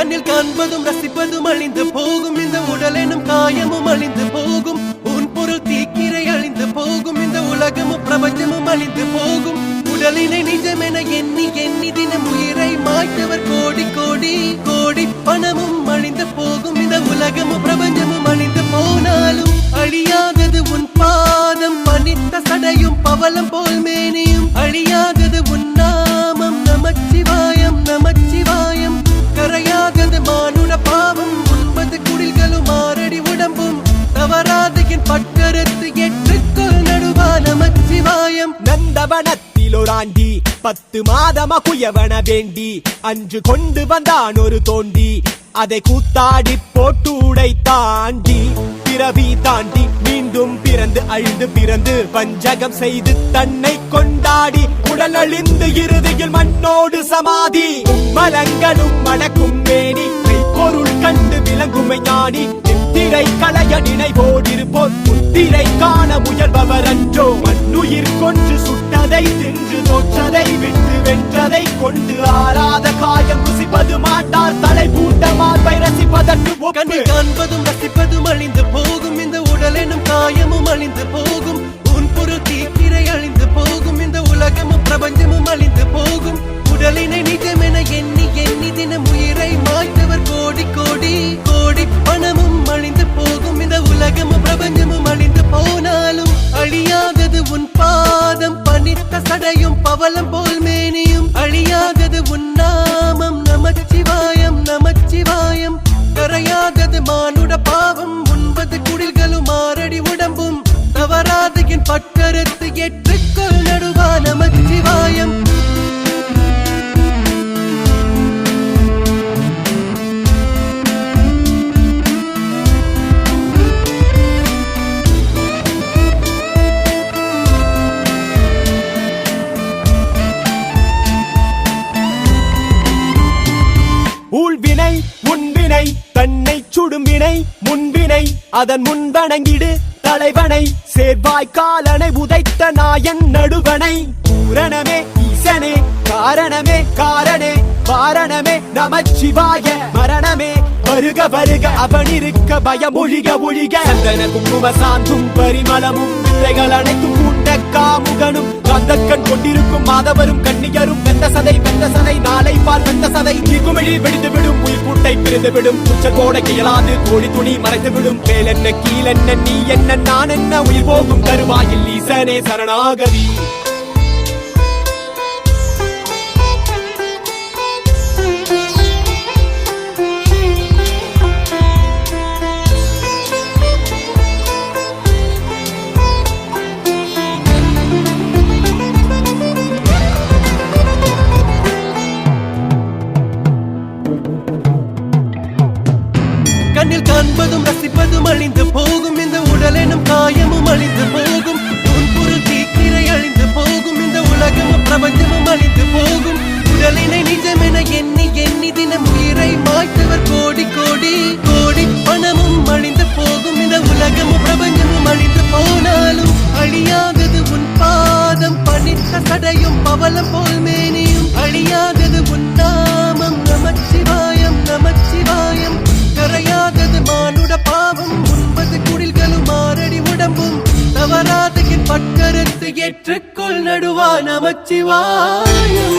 கண்ணில் காண்பதும் ரசிப்பதும் அழிந்து போகும், இந்த உடல் எனும் காயமும் அழிந்து போகும். உன் பொருள் தீக்கிரை அழிந்து போகும், இந்த உலகமும் பிரபஞ்சமும் அழிந்து போகும். உடலினை நிஜமென எண்ணி எண்ணி தினம் உயிரை மாய்த்தவர் கோடி கோடி கோடி. பணமும் அழிந்து போகும், இந்த உலகமும் பிரபஞ்சமும் அழிந்து போனாலும் அழியாதது உன் பாதம். பனித்த சடையும் பவளம் போல் மேனியும் அழியாதது உன் நாமம். நமச்சிவாயம் நமச்சிவாயம். கரையாதது மானுட பாவம், 9 குடில்களும் 6 அடி உடம்பும். தவறாத என் பட்டரத்து ஏற்றுக்கொள் நடுவா நமச்சிவாயம். நந்தவனத்தில் ஒரு ஆண்டி 10 மாதமா குயவன வேண்டி அன்று கொண்டு வந்தான் ஒரு தோண்டி. அதை கூத்தாடி போட்டு உடை தாண்டி பிறவி தாண்டி மீண்டும் பிறந்து அழிந்து பிறந்து வஞ்சகம் செய்து தன்னை கொண்டாடி உடல் அழிந்து இறுதியில் மண்ணோடு சமாதி. மலங்களும் மணக்கும் மேனி பொருள் கண்டு விளங்குமை ஞானி. திரை களைய நினைவோடிருப்போர் முத்திரை காண முயல்பவர் அன்றோ. மண்ணுயிர் கொன்று சுட்டதை தின்று தோற்றதை விட்டு வென்றதை கொண்டு ஆறாத காயம் ருசிப்பது மாட்டார். தலை பூட்ட மார்பை ரசிப்பதற்கு கண்ணை காண்பதும் ரசிப்பதும் அழிந்து போகும், இந்த உடல் எனும் காயமும் அழிந்து போகும். உன் பொருள் தீக்கிரை அழிந்து போகும், இந்த உலகமும் பிரபஞ்சமும் அழிந்து போகும். உடலினை நிஜமென எண்ணி எண்ணி தினம் உயிரை மாய்த்தவர் கோடி கோடி கோடி. பணமும் அழிந்து போகும், இந்த உலகமும் பிரபஞ்சமும் அழிந்து போனாலும் அழியாதது உன் பாதம். பனித்த சடையும் பவளம் போல் மேனியும் அழியாதது உன் நாமம். நமச்சிவாயம் நமச்சிவாயம். கரையாதது மானுட பாவம், 9 குடில்களும் 6 அடி உடம்பும். தவறாத என் பட்டரத்து ஏற்றுக்கொள் நடுவா நமச்சிவாயம். ஊழ்வினை உன்வினை தன்னை சுடும்பினை முன்வினை அதன் முன்வணங்கிடு தலைவனை. சேர்வாய் காலனை உதைத்த நாயன் நடுவனை. பூரணமே ஈசனே காரணமே காரணே வாரணமே நமச்சிவாய. மரணமே வருக வருக அவனிருக்க பயம் ஒழிக ஒழிக. சந்தன குங்கும சாந்தும் பரிமளமும் பிள்ளைகள் அனைத்தும் கூட்ட காமுகனும். கந்தக்கண் கொண்டிருக்கும் மாதவரும் கண்ணியரும். வெந்த சதை நாளை பால் வெந்த சதை. குமிழி வெடித்து விடும் உயிர் கூட்டை பிரிந்து விடும். உச்ச கோடை இயலாது கோடி துணி மறைத்து விடும். மேல் என்ன கீழ் என்ன நீ என்ன நான் என்ன உயிர் போகும் தருவாயில் ஈசனே சரணாகதி. கண்ணில் காண்பதும் ரசிப்பதும் அழிந்து போகும், இந்த உடல் எனும் காயமும் அழிந்து போகும். உன் பொருள் தீக்கிரை அழிந்து போகும், இந்த உலகமும் பிரபஞ்சமும் அழிந்து போகும். உடலினை நிஜமென எண்ணி எண்ணி தினம் உயிரை மாய்த்தவர் கோடி கோடி கோடி. பணமும் அழிந்து போகும், இந்த உலகமும் பிரபஞ்சமும் அழிந்து போனாலும் அழியாதது உன் பாதம். பனித்த சடையும் பவளம் போல் மேனியும் அழியாதது உன் நாமம். நமச்சிவாயம் நமச்சிவாயம். கரையாதது மானுட பாவம், 9 குடில்களும் 6 அடி உடம்பும். தவறாத என் பட்டரத்து ஏற்றுக்கொள் நடுவா நமச்சிவாயம்.